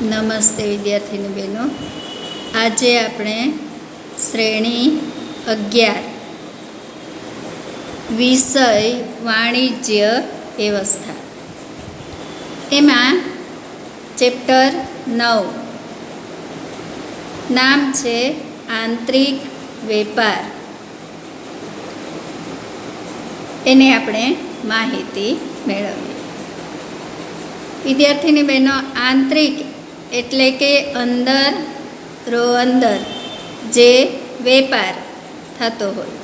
નમસ્તે વિદ્યાર્થીની બહેનો. આજે આપણે શ્રેણી 11 વિષય વાણિજ્ય વ્યવસ્થા એમાં ચેપ્ટર 9 નામ છે આંતરિક વેપાર. એની આપણે માહિતી મેળવીએ. વિદ્યાર્થીની બહેનો, આંતરિક એટલે કે અંદર જે વેપાર થતો હોય,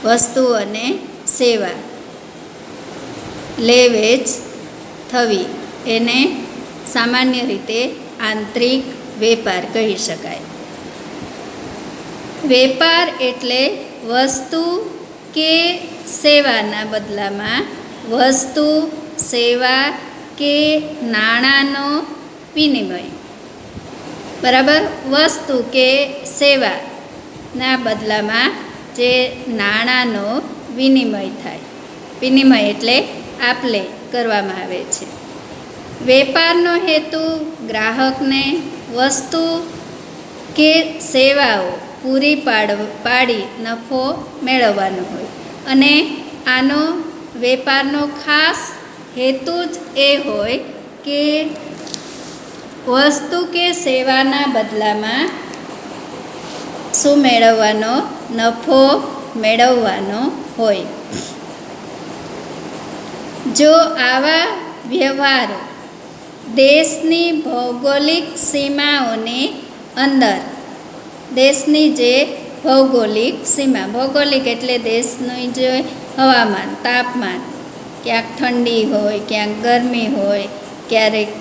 વસ્તુ અને સેવા લે વેચ થવી, એને સામાન્ય રીતે આંતરિક વેપાર કહી શકાય. વેપાર એટલે વસ્તુ કે સેવાના બદલામાં વસ્તુ, સેવા કે નાણાંનો વિનિમય. બરાબર? વસ્તુ કે સેવાના બદલામાં જે નાણાંનો વિનિમય થાય, વિનિમય એટલે આપ-લે કરવામાં આવે છે. વેપારનો હેતુ ગ્રાહકને વસ્તુ કે સેવાઓ પૂરી પાડી નફો મેળવવાનો હોય, અને આનો વેપારનો ખાસ હેતુ જ એ હોય કે વસ્તુ કે સેવાના બદલામાં શું મેળવવાનો? નફો મેળવવાનો હોય. જો આવા વ્યવહારો દેશની ભૌગોલિક સીમાઓની અંદર, દેશની જે ભૌગોલિક સીમા, ભૌગોલિક એટલે દેશનું જે હવામાન, તાપમાન, ક્યાંક ઠંડી હોય, ક્યાંક ગરમી હોય, ક્યારેક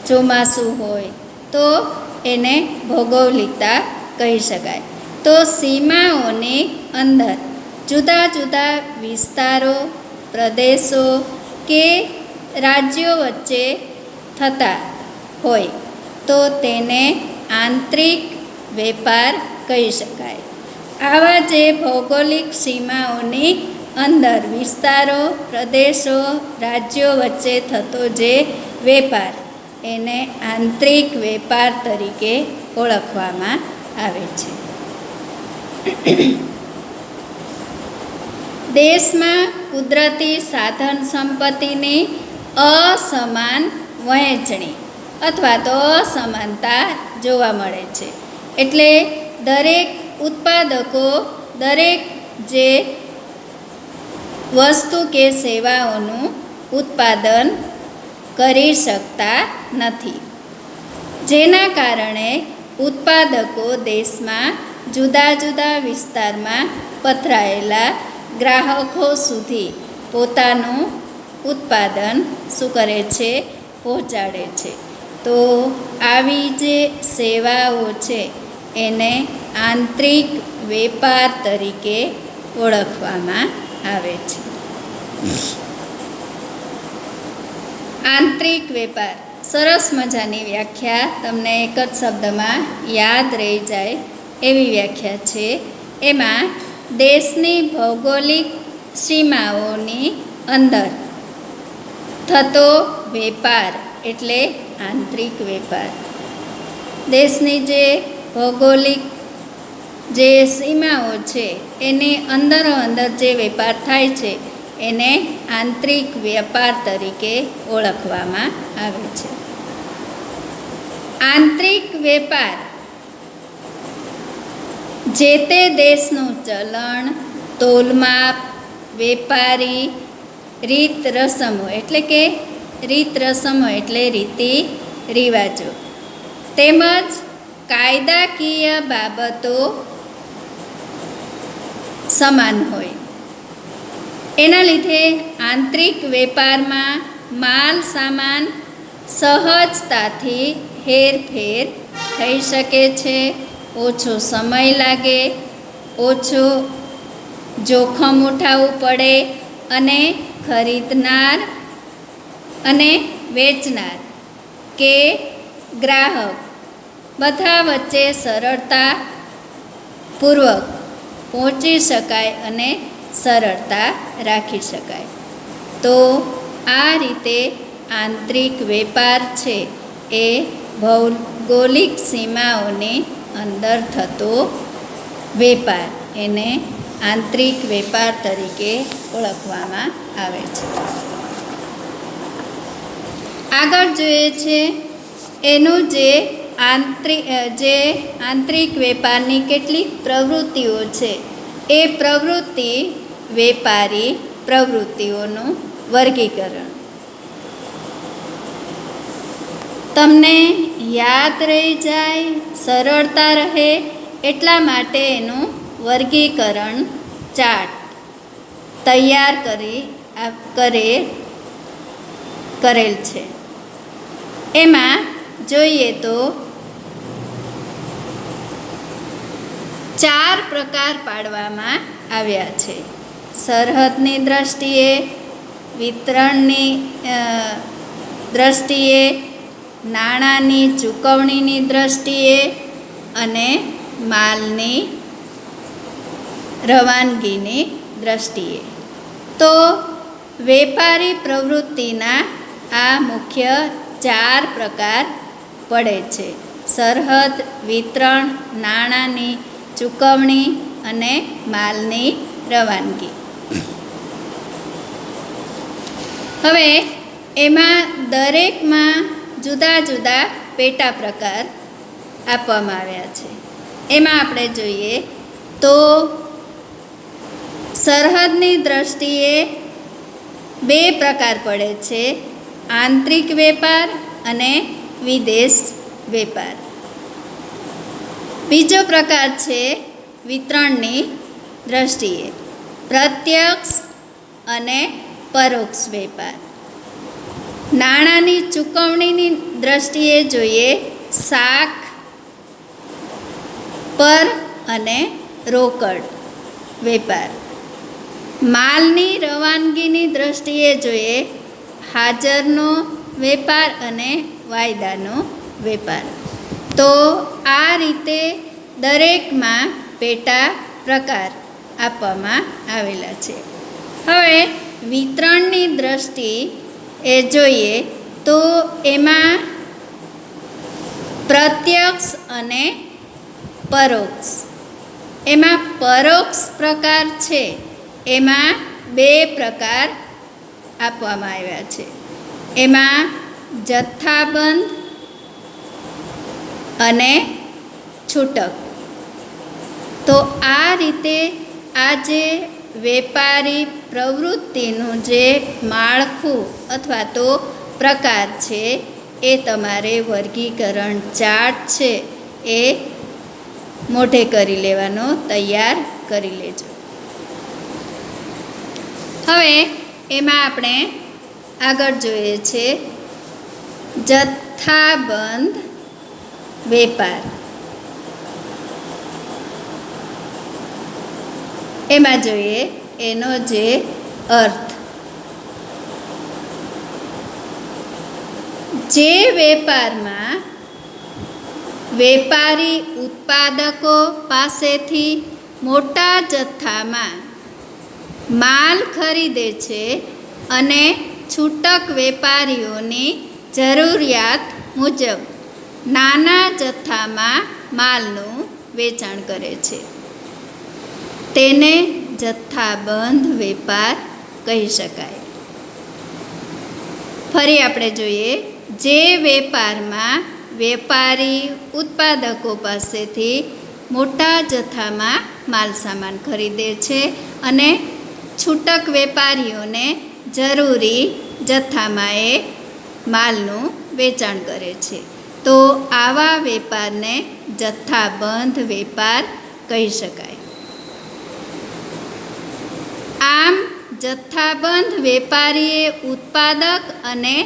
ચોમાસું હોય, તો એને ભૌગોલિકતા કહી શકાય. તો સીમાઓની અંદર જુદા જુદા વિસ્તારો, પ્રદેશો કે રાજ્યો વચ્ચે થતા હોય તો તેને આંતરિક વેપાર કહી શકાય. આવા જે ભૌગોલિક સીમાઓની અંદર વિસ્તારો, પ્રદેશો, રાજ્યો વચ્ચે થતો જે વેપાર, એને આંતરિક વેપાર તરીકે ઓળખવામાં આવે છે. દેશમાં કુદરતી સાધન સંપત્તિની અસમાન વહેંચણી અથવા તો અસમાનતા જોવા મળે છે. એટલે દરેક ઉત્પાદકો દરેક જે વસ્તુ કે સેવાઓનું ઉત્પાદન કરી શકતા નથી, જેના કારણે ઉત્પાદકો દેશમાં જુદા જુદા વિસ્તારમાં પથરાયેલા ગ્રાહકો સુધી પોતાનું ઉત્પાદન શું કરે છે? પહોંચાડે છે. તો આવી જે સેવાઓ છે એને આંતરિક વેપાર તરીકે ઓળખવામાં આવે છે. આંતરિક વેપાર, સરસ મજાની વ્યાખ્યા, તમને એક જ શબ્દમાં યાદ રહી જાય એવી વ્યાખ્યા છે. એમાં દેશની ભૌગોલિક સીમાઓની અંદર થતો વેપાર એટલે આંતરિક વેપાર. દેશની જે ભૌગોલિક જે સીમાઓ છે એની અંદરો અંદર જે વેપાર થાય છે એને આંતરિક વેપાર તરીકે ઓળખવામાં આવે છે. આંતરિક વેપાર જે તે દેશનું ચલણ, તોલમાપ, વેપારી રીત રસમો એટલે કે રીતિ રિવાજો તેમજ કાયદાકીય બાબતો સમાન હોય. એના લીધે આંતરિક વેપારમાં માલ સામાન સહજતાથી હેરફેર થઈ શકે છે, ઓછો સમય લાગે, ઓછો જોખમ ઉઠાવવું પડે, અને ખરીદનાર અને વેચનાર કે ગ્રાહક બધા વચ્ચે સરળતાપૂર્વક પહોંચી શકાય અને સરળતા રાખી શકાય. તો આ રીતે આંતરિક વેપાર છે એ ભૌગોલિક સીમાઓની અંદર થતો વેપાર એને આંતરિક વેપાર તરીકે ઓળખવામાં આવે છે. આગળ જોઈએ છે એનું જે આંતરિક વેપારની કેટલીક પ્રવૃત્તિઓ છે એ પ્રવૃત્તિ વેપારી પ્રવૃત્તિઓનું વર્ગીકરણ. તમને યાદ રહી જાય, સરળતા રહે એટલા માટે એનું વર્ગીકરણ ચાર્ટ તૈયાર કરેલ છે. એમાં જોઈએ તો 4 પ્રકાર પાડવામાં આવ્યા છે. સરહદની દ્રષ્ટિએ, વિતરણની દ્રષ્ટિએ, નાણાંની ચૂકવણીની દ્રષ્ટિએ અને માલની રવાનગીની દ્રષ્ટિએ. તો વેપારી પ્રવૃત્તિના આ મુખ્ય 4 પ્રકાર પડે છે: સરહદ, વિતરણ, નાણાંની ચૂકવણી અને માલની રવાનગી. હવે એમાં દરેકમાં જુદા જુદા પેટા પ્રકાર આપવામાં આવ્યા છે. એમાં આપણે જોઈએ તો સરહદની દ્રષ્ટિએ 2 પ્રકાર પડે છે: આંતરિક વેપાર અને વિદેશ વેપાર. બીજો પ્રકાર છે વિતરણની દ્રષ્ટિએ પ્રત્યક્ષ અને પરોક્ષ વેપાર. નાણાંની ચૂકવણીની દ્રષ્ટિએ જોઈએ શાખ પર અને રોકડ વેપાર. માલની રવાનગીની દ્રષ્ટિએ જોઈએ હાજરનો વેપાર અને વાયદાનો વેપાર. તો આ રીતે દરેકમાં પેટા પ્રકાર આપવામાં આવેલા છે. હવે વિતરણની દ્રષ્ટિ એ જોઈએ તો એમાં પ્રત્યક્ષ અને પરોક્ષ. એમાં પરોક્ષ પ્રકાર છે એમાં 2 પ્રકાર આપવામાં આવ્યા છે. એમાં જથ્થાબંધ અને છૂટક. તો આ રીતે આ જે વેપારી પ્રવૃત્તિનું જે માળખું અથવા તો પ્રકાર છે એ તમારે વર્ગીકરણ ચાર્ટ છે એ મોઢે કરી લેવાનો, તૈયાર કરી લેજો. હવે એમાં આપણે આગળ જોઈએ છે જથ્થાબંધ વેપાર. એમાં જોઈએ એનો જે અર્થ. જે વેપારમાં વેપારી ઉત્પાદકો પાસેથી મોટા જથ્થામાં માલ ખરીદે છે અને છૂટક વેપારીઓની જરૂરિયાત મુજબ નાના જથ્થામાં માલનું વેચાણ કરે છે તેને જથ્થાબંધ વેપાર કહી શકાય. ફરી આપણે જોઈએ જે વેપારમાં વેપારી ઉત્પાદકો પાસેથી મોટા જથ્થામાં માલ સામાન ખરીદે છે અને છૂટક વેપારીઓને જરૂરી જથ્થામાં એ માલનું વેચાણ કરે છે તો આવા વેપારને જથ્થાબંધ વેપાર કહી શકાય. આમ જથ્થાબંધ વેપારી એ ઉત્પાદક અને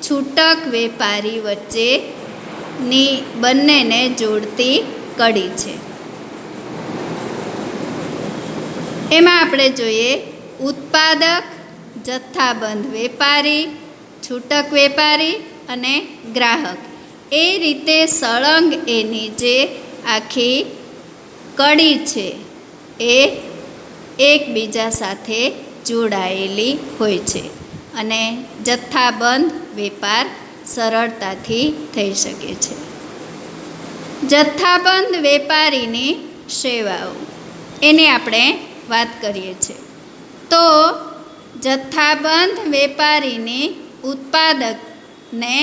છૂટક વેપારી વચ્ચેની બંનેને જોડતી કડી છે. એમાં આપણે જોઈએ ઉત્પાદક, જથ્થાબંધ વેપારી, છૂટક વેપારી અને ગ્રાહક. એ રીતે સળંગ એની જે આખી કડી છે એ એકબીજા સાથે જોડાયેલી હોય છે અને જથ્થાબંધ વેપાર સરળતાથી થઈ શકે છે. જથ્થાબંધ વેપારીની સેવાઓ એની આપણે વાત કરીએ છીએ. તો જથ્થાબંધ વેપારીની ઉત્પાદકને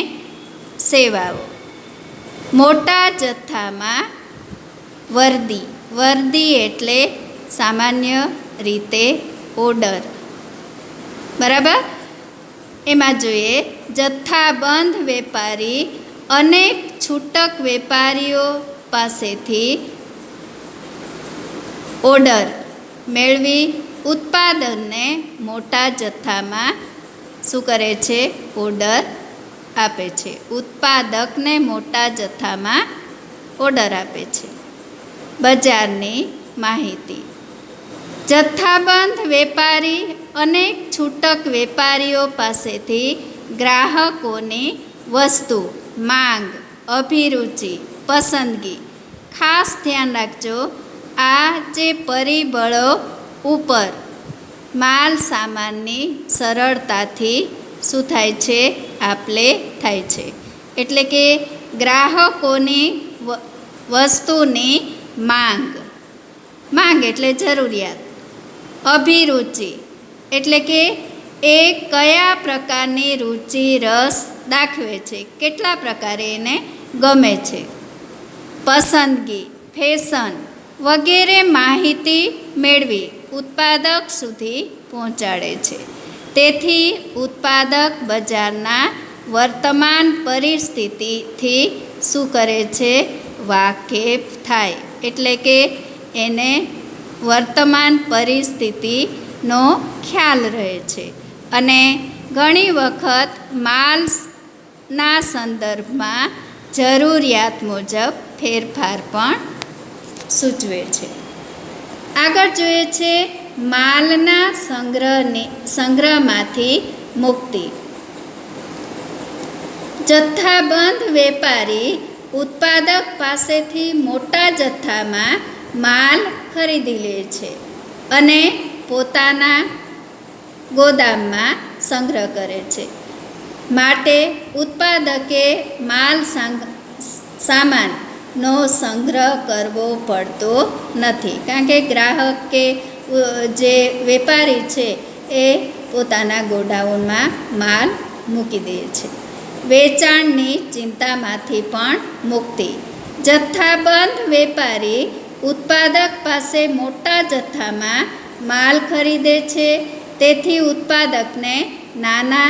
સેવાઓ. મોટા જથ્થામાં વર્દી એટલે સામાન્ય રીતે ઓર્ડર, બરાબર. એમાં જોઈએ જથ્થાબંધ વેપારી અનેક છૂટક વેપારીઓ પાસેથી ઓર્ડર મેળવી ઉત્પાદનને મોટા જથ્થામાં શું કરે છે? ઓર્ડર આપે છે. ઉત્પાદકને મોટા જથ્થામાં ઓર્ડર આપે છે. બજારની માહિતી. જથ્થાબંધ વેપારી અનેક છૂટક વેપારીઓ પાસેથી ગ્રાહકોની વસ્તુ, માંગ, અભિરુચિ, પસંદગી. ખાસ ધ્યાન રાખજો, આ જે પરિબળો ઉપર માલ સામાનની સરળતાથી શું થાય છે? આપ-લે થાય છે. એટલે કે ગ્રાહકોની વસ્તુની માંગ એટલે જરૂરિયાત. અભિરુચિ એટલે કે એ કયા પ્રકારની રુચિ રસ દાખવે છે, કેટલા પ્રકારે એને ગમે છે. પસંદગી, ફેશન વગેરે માહિતી મેળવી ઉત્પાદક સુધી પહોંચાડે છે. તેથી ઉત્પાદક બજારના વર્તમાન પરિસ્થિતિથી શું કરે છે? વાકેફ થાય. એટલે કે એને વર્તમાન પરિસ્થિતિનો ખ્યાલ રહે છે અને ઘણી વખત માલના સંદર્ભમાં જરૂરિયાત મુજબ ફેરફાર પણ સૂચવે છે. આગળ જોઈએ છે માલના સંગ્રહમાંથી મુક્તિ. જથ્થાબંધ વેપારી ઉત્પાદક પાસેથી મોટા જથ્થામાં માલ ખરીદી લે છે અને પોતાના ગોદામમાં સંગ્રહ કરે છે. માટે ઉત્પાદકે માલ સામાનનો સંગ્રહ કરવો પડતો નથી, કારણ કે ગ્રાહક કે જે વેપારી છે એ પોતાના ગોડાઉનમાં માલ મૂકી દે છે. વેચાણની ચિંતામાંથી પણ મુક્તિ. જથ્થાબંધ વેપારી ઉત્પાદક પાસે મોટા જથ્થામાં માલ ખરીદે છે, તેથી ઉત્પાદકને નાના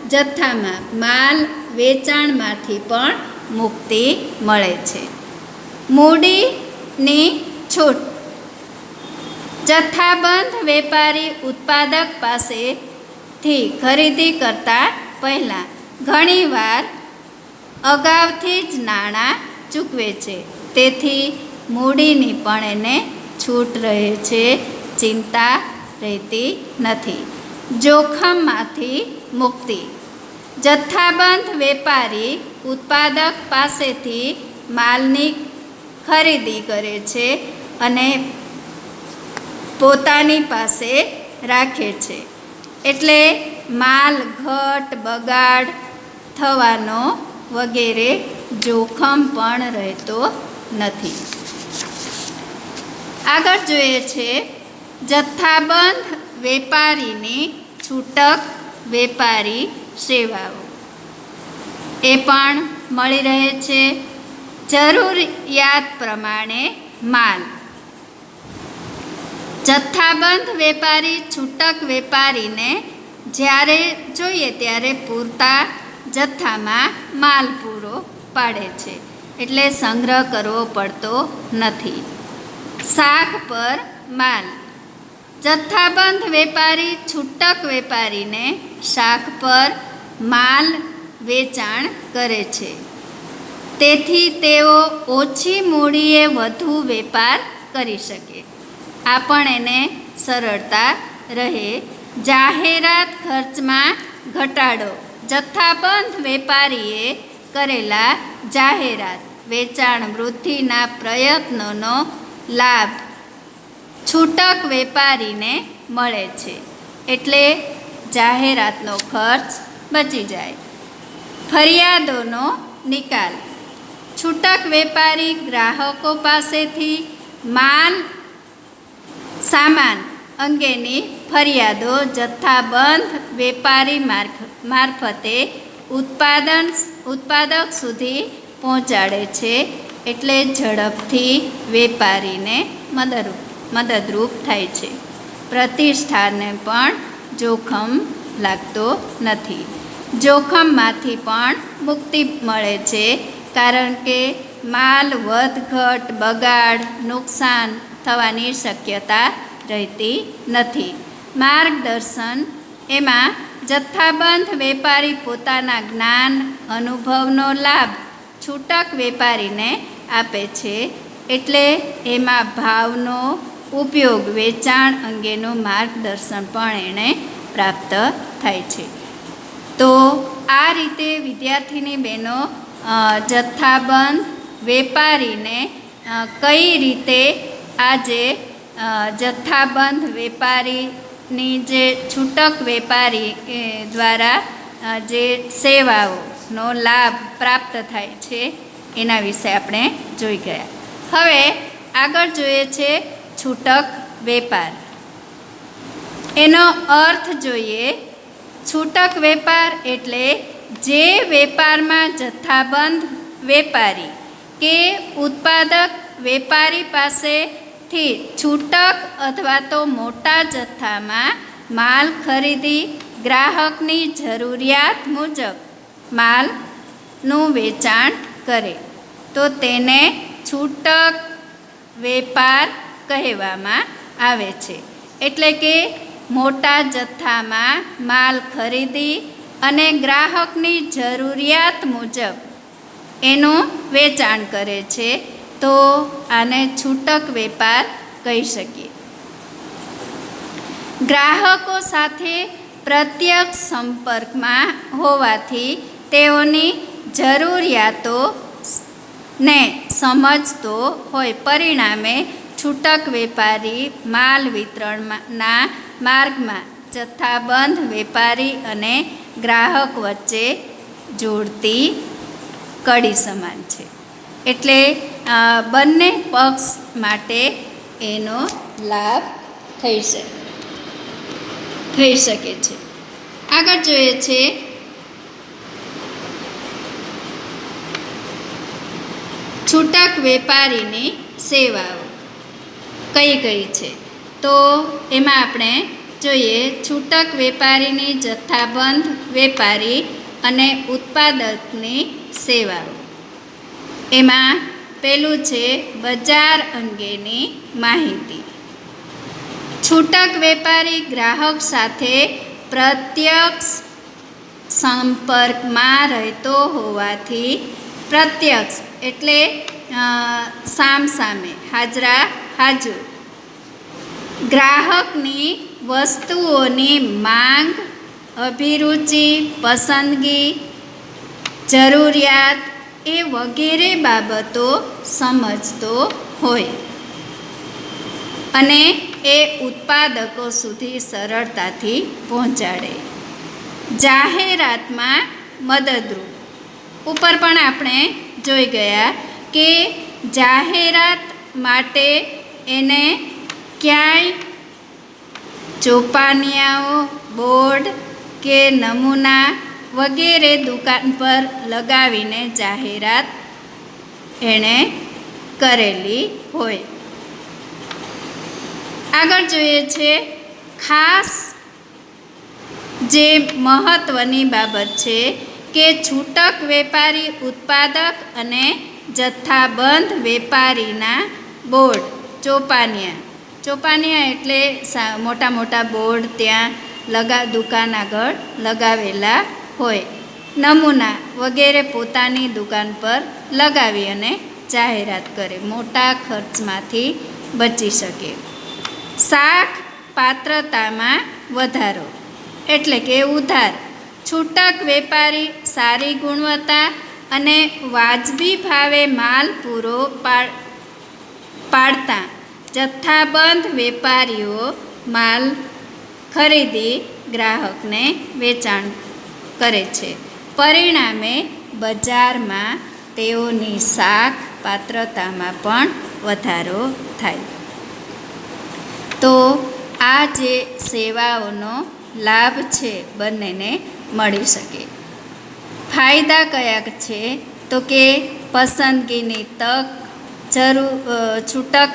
જથ્થામાં માલ વેચાણમાંથી પણ મુક્તિ મળે છે. મૂડીની છૂટ. જથ્થાબંધ વેપારી ઉત્પાદક પાસેથી ખરીદી કરતાં પહેલાં ઘણીવાર અગાઉથી જ નાણાં ચૂકવે છે, તેથી મૂડીની પણ એને છૂટ રહે છે, ચિંતા રહેતી નથી. જોખમમાંથી મુક્તિ. જથ્થાબંધ વેપારી ઉત્પાદક પાસેથી માલની ખરીદી કરે છે અને પોતાની પાસે રાખે છે, એટલે માલ ઘટ બગાડ થવાનો વગેરે જોખમ પણ રહેતો નથી. આગળ જોઈએ છે જથ્થાબંધ વેપારીની છૂટક વેપારી સેવાઓ. એ પણ મળી રહે છે. જરૂરિયાત પ્રમાણે માલ. જથ્થાબંધ વેપારી છૂટક વેપારીને જ્યારે જોઈએ ત્યારે પૂરતા જથ્થામાં માલ પૂરો પાડે છે, એટલે સંગ્રહ કરવો પડતો નથી. શાક પર માલ. જથ્થાબંધ વેપારી છૂટક વેપારીને શાક પર માલ વેચાણ કરે છે, તેથી તેઓ ઓછી મૂડીએ વધુ વેપાર કરી શકે. આ પણ એને સરળતા રહે. જાહેરાત ખર્ચમાં ઘટાડો. જથ્થાબંધ વેપારીએ કરેલા જાહેરાત વેચાણ વૃદ્ધિના પ્રયત્નોનો લાભ છૂટક વેપારીને મળે છે, એટલે જાહેરાતનો ખર્ચ બચી જાય. ફરિયાદોનો નિકાલ. છૂટક વેપારી ગ્રાહકો પાસેથી સામાન અંગેની ફરિયાદો જથ્થાબંધ વેપારી મારફતે ઉત્પાદક સુધી પહોંચાડે છે, એટલે ઝડપથી વેપારીને મદદરૂપ થાય છે. પ્રતિષ્ઠાને પણ જોખમ લાગતો નથી. જોખમમાંથી પણ મુક્તિ મળે છે, કારણ કે માલ વધઘટ, બગાડ, નુકસાન થવાની શક્યતા રહેતી નથી. માર્ગદર્શન. એમાં જથ્થાબંધ વેપારી પોતાના જ્ઞાન, અનુભવનો લાભ છૂટક વેપારીને આપે છે, એટલે એમાં ભાવનો ઉપયોગ, વેચાણ અંગેનું માર્ગદર્શન પણ એણે પ્રાપ્ત થાય છે. તો આ રીતે વિદ્યાર્થીની બહેનો જથ્થાબંધ વેપારીને કઈ રીતે આજે જથ્થાબંધ વેપારીની જે છૂટક વેપારી દ્વારા જે સેવાઓનો લાભ પ્રાપ્ત થાય છે એના વિશે આપણે જોઈ ગયા. હવે આગળ જોઈએ છે છૂટક વેપાર. એનો અર્થ જોઈએ. છૂટક વેપાર એટલે જે વેપારમાં જથ્થાબંધ વેપારી કે ઉત્પાદક વેપારી પાસેથી છૂટક અથવા તો મોટા જથ્થામાં માલ ખરીદી ગ્રાહકની જરૂરિયાત મુજબ માલનું વેચાણ કરે તો તેને છૂટક વેપાર કહેવામાં આવે છે. એટલે કે મોટા જથ્થામાં માલ ખરીદી અને ગ્રાહકની જરૂરિયાત મુજબ એનું વેચાણ કરે છે, તો આને છૂટક વેપાર કહી શકીએ. ગ્રાહકો સાથે પ્રત્યક્ષ સંપર્કમાં હોવાથી તેઓની જરૂરિયાતોને સમજતો હોય, પરિણામે છૂટક વેપારી માલ વિતરણના માર્ગમાં જથ્થાબંધ વેપારી અને ગ્રાહક વચ્ચે જોડતી કડી સમાન છે. એટલે બંને પક્ષ માટે એનો લાભ થઈ શકે છે. આગળ જોઈએ છે છૂટક વેપારીની સેવાઓ કઈ કઈ છે. તો એમાં આપણે જોઈએ છૂટક વેપારીની જથ્થાબંધ વેપારી અને ઉત્પાદકની સેવાઓ. એમાં પહેલું છે બજાર અંગેની માહિતી. છૂટક વેપારી ગ્રાહક સાથે પ્રત્યક્ષ સંપર્કમાં રહેતો હોવાથી, પ્રત્યક્ષ એટલે સામસામે, હાજર, ગ્રાહકની વસ્તુઓની માંગ, અભિરુચિ, પસંદગી, જરૂરિયાત એ વગેરે બાબતો સમજતો હોય અને એ ઉત્પાદકો સુધી સરળતાથી પહોંચાડે. જાહેરાતમાં મદદરૂપ. ઉપર પણ આપણે જોઈ ગયા કે જાહેરાત માટે એને ક્યાંય ચોપાનિયાઓ, બોર્ડ કે નમૂના વગેરે દુકાન પર લગાવીને જાહેરાત એણે કરેલી હોય. આગળ જોઈએ છે ખાસ જે મહત્ત્વની બાબત છે કે છૂટક વેપારી ઉત્પાદક અને જથ્થાબંધ વેપારીના બોર્ડ, ચોપાનિયા એટલે મોટા મોટા બોર્ડ ત્યાં દુકાન આગળ લગાવેલા હોય, નમૂના વગેરે પોતાની દુકાન પર લગાવી અને જાહેરાત કરે, મોટા ખર્ચમાંથી બચી શકે. શાક પાત્રતામાં વધારો એટલે કે ઉધાર. છૂટક વેપારી સારી ગુણવત્તા અને વાજબી ભાવે માલ પૂરો પાડતા જથ્થાબંધ વેપારીઓ માલ ખરીદી ગ્રાહકને વેચાણ કરે છે. પરિણામે બજારમાં તેઓની શાક પાત્રતામાં પણ વધારો થાય. તો આ જે સેવાઓનો લાભ છે બંનેને મળી શકે. ફાયદા કયા છે? તો કે પસંદગીની તક, છૂટક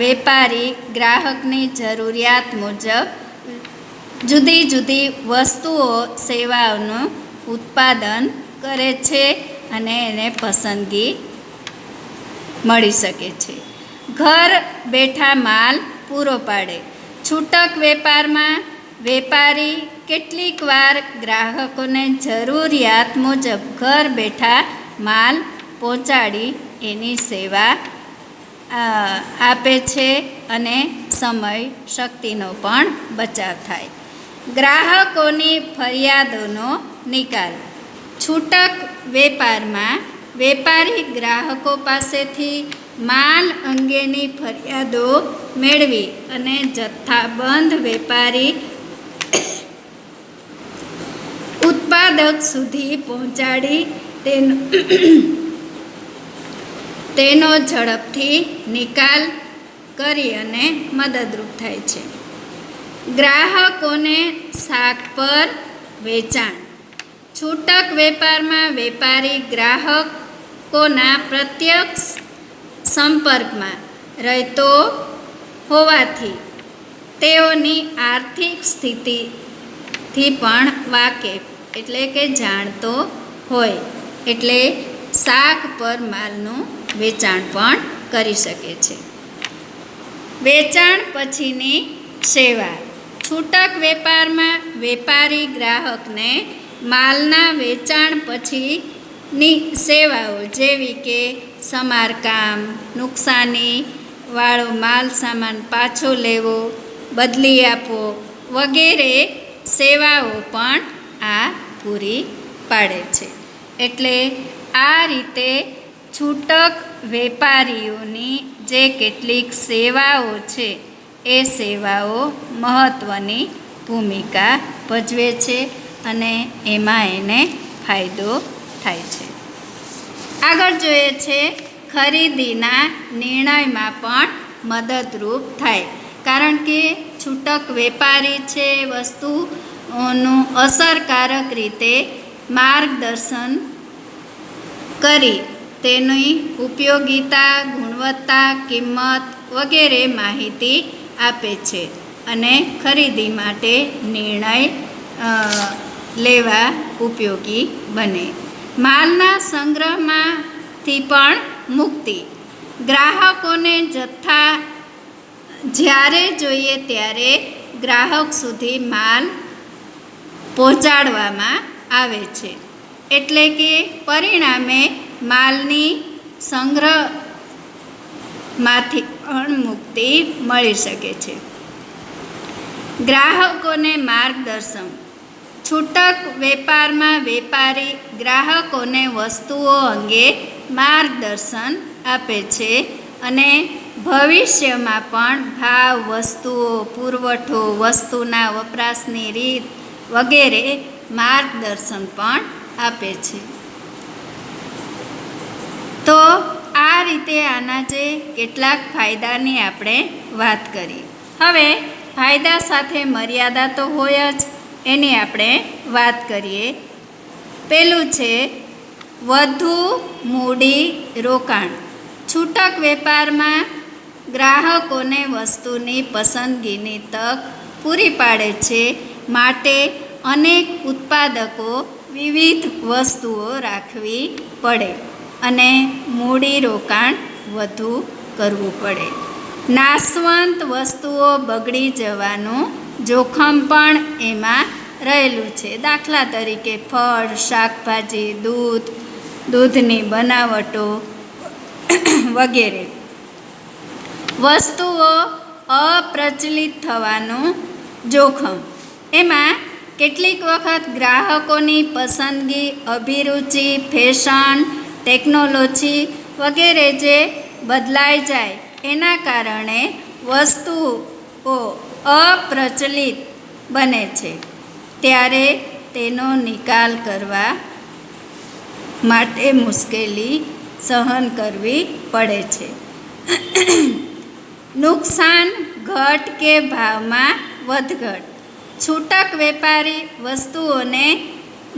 વેપારી ગ્રાહકની જરૂરિયાત મુજબ જુદી જુદી વસ્તુઓ સેવાઓનું ઉત્પાદન કરે છે અને એને પસંદગી મળી શકે છે. ઘર બેઠા માલ પૂરો પાડે. છૂટક વેપારમાં વેપારી કેટલીક વાર ગ્રાહકોને જરૂરિયાત મુજબ ઘર બેઠા માલ પહોંચાડી એની સેવા આપે છે અને સમય શક્તિનો પણ બચાવ થાય. ગ્રાહકોની ફરિયાદોનો નિકાલ. છૂટક વેપારમાં વેપારી ગ્રાહકો પાસેથી માલ અંગેની ફરિયાદો મેળવી અને જથ્થાબંધ વેપારી ઉત્પાદક સુધી પહોંચાડી તેનો ઝડપથી નિકાલ કરી અને મદદરૂપ થાય છે. ગ્રાહકોને શાક પર વેચાણ. છૂટક વેપારમાં વેપારી ગ્રાહકોના પ્રત્યક્ષ સંપર્કમાં રહેતો હોવાથી તેઓની આર્થિક સ્થિતિથી પણ વાકેફ એટલે કે જાણતો હોય એટલે શાક પર માલનું વેચાણ પણ કરી શકે છે. વેચાણ પછીની સેવા. છૂટક વેપારમાં વેપારી ગ્રાહકને માલના વેચાણ પછીની સેવાઓ જેવી કે સમારકામ, નુકસાનીવાળો માલ સામાન પાછો લેવો, બદલી આપવો વગેરે સેવાઓ પણ આ પૂરી પાડે છે. એટલે આ રીતે છૂટક વેપારીઓની જે કેટલીક સેવાઓ છે એ સેવાઓ મહત્ત્વની ભૂમિકા ભજવે છે અને એમાં એને ફાયદો થાય છે. આગળ જોઈએ છે ખરીદીના નિર્ણયમાં પણ મદદરૂપ થાય. કારણ કે છૂટક વેપારી છે વસ્તુનું અસરકારક રીતે માર્ગદર્શન કરી તેની ઉપયોગિતા, ગુણવત્તા, કિંમત વગેરે માહિતી આપે છે અને ખરીદી માટે નિર્ણય લેવા ઉપયોગી બને. માલના સંગ્રહમાંથી પણ મુક્તિ. ગ્રાહકોને જથ્થા જ્યારે જોઈએ ત્યારે ગ્રાહક સુધી માલ પહોંચાડવામાં આવે છે. એટલે કે પરિણામે માલની સંગ્રહમાંથી પણ મુક્તિ મળી શકે છે. ગ્રાહકોને માર્ગદર્શન. છૂટક વેપારમાં વેપારી ગ્રાહકોને વસ્તુઓ અંગે માર્ગદર્શન આપે છે અને ભવિષ્યમાં પણ ભાવ, વસ્તુઓ, પુરવઠો, વસ્તુના વપરાશની રીત વગેરે માર્ગદર્શન પણ આપે છે. તો આ રીતે આના જે કેટલાક ફાયદાની આપણે વાત કરી. હવે ફાયદા સાથે મર્યાદા તો હોય જ, એની આપણે વાત કરીએ. પેલું છે વધુ મૂડી રોકાણ. છૂટક વેપારમાં ગ્રાહકોને વસ્તુની પસંદગીની તક પૂરી પાડે છે. માટે અનેક ઉત્પાદકો વિવિધ વસ્તુઓ રાખવી પડે અને મૂડી રોકાણ વધુ કરવું પડે. નાશવંત વસ્તુઓ બગડી જવાનું જોખમ પણ એમાં રહેલું છે. દાખલા તરીકે ફળ, શાકભાજી, દૂધની બનાવટો વગેરે. વસ્તુઓ અપ્રચલિત થવાનું જોખમ. એમાં કેટલીક વખત ગ્રાહકોની પસંદગી, અભિરુચિ, ફેશન, ટેકનોલોજી વગેરે જે બદલાઈ જાય એના કારણે વસ્તુઓ અપ્રચલિત બને છે. ત્યારે તેનો નિકાલ કરવા માટે મુશ્કેલી સહન કરવી પડે છે. નુકસાન, ઘટ કે ભાવમાં વધઘટ. છૂટક વેપારી વસ્તુઓને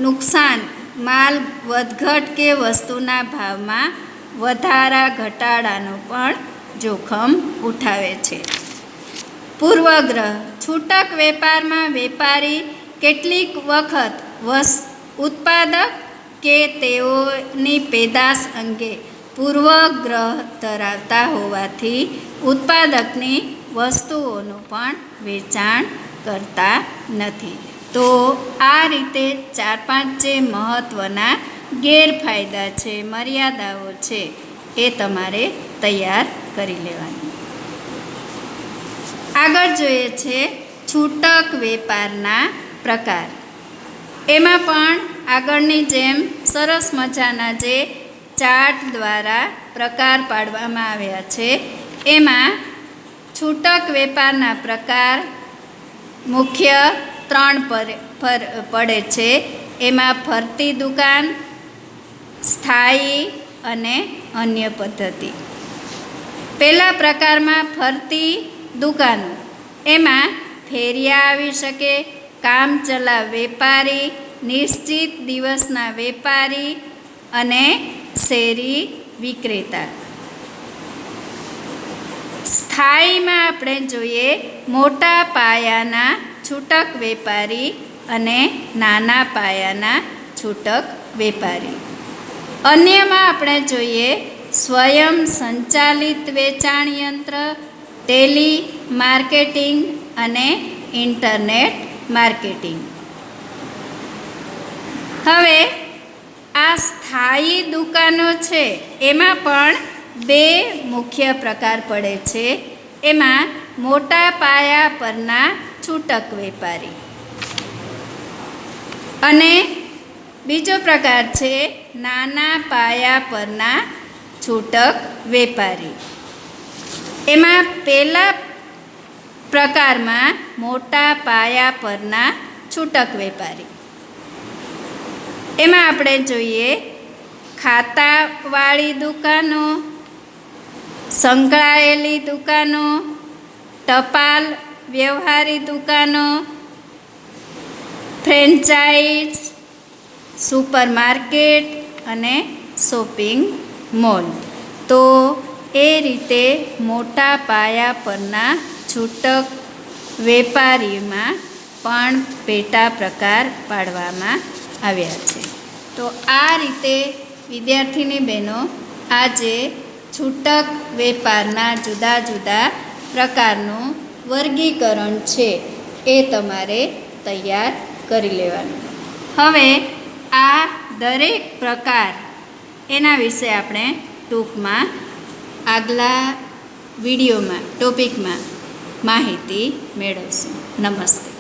નુકસાન, માલ વધઘટ કે વસ્તુના ભાવમાં વધારા ઘટાડાનું પણ જોખમ ઉઠાવે છે. પૂર્વગ્રહ. છૂટક વેપારમાં વેપારી કેટલીક વખત ઉત્પાદક કે તેઓની પેદાશ અંગે પૂર્વગ્રહ ધરાવતા હોવાથી ઉત્પાદકની વસ્તુઓનું પણ વેચાણ કરતા નથી. તો આ રીતે 4-5 જે મહત્ત્વના ગેરફાયદા છે, મર્યાદાઓ છે, એ તમારે તૈયાર કરી લેવાની. આગળ જોઈએ છે છૂટક વેપારના પ્રકાર. એમાં પણ આગળની જેમ સરસ મજાના જે ચાર્ટ દ્વારા પ્રકાર પાડવામાં આવ્યા છે. એમાં છૂટક વેપારના પ્રકાર મુખ્ય 3 પડે છે. એમાં ફરતી દુકાન, સ્થાયી અને અન્ય પદ્ધતિ. પહેલા પ્રકારમાં ફરતી દુકાનો. એમાં ફેરિયા આવી શકે, કામચલાઉ વેપારી, નિશ્ચિત દિવસના વેપારી અને શેરી વિક્રેતા. સ્થાયીમાં આપણે જોઈએ મોટા પાયાના છૂટક વેપારી અને નાના પાયાના છૂટક વેપારી. અન્યમાં આપણે જોઈએ સ્વયં સંચાલિત વેચાણ યંત્ર, ટેલી માર્કેટિંગ અને ઇન્ટરનેટ માર્કેટિંગ. હવે આ સ્થાયી દુકાનો છે એમાં પણ 2 મુખ્ય પ્રકાર પડે છે. એમાં મોટા પાયા પરના છૂટક વેપારી અને બીજો પ્રકાર છે નાના પાયા પરના છૂટક વેપારી. એમાં પહેલા પ્રકારમાં મોટા પાયા પરના છૂટક વેપારી. એમાં આપણે જોઈએ ખાતાવાળી દુકાનો, સંકળાયેલી દુકાનો, ટપાલ વ્યવહારી દુકાનો, ફ્રેન્ચાઇઝ, સુપરમાર્કેટ અને શોપિંગ મોલ. તો એ રીતે મોટા પાયા પરના છૂટક વેપારીમાં પણ પેટા પ્રકાર પાડવામાં આવ્યા છે. તો આ રીતે વિદ્યાર્થીની બહેનો આજે છૂટક વેપારના જુદા જુદા પ્રકારનું વર્ગીકરણ છે એ તમારે તૈયાર કરી લેવાનું. હવે આ દરેક પ્રકાર એના વિશે આપણે ટૂંકમાં આગલા વિડીયોમાં ટોપિકમાં માહિતી મેળવશું. નમસ્તે.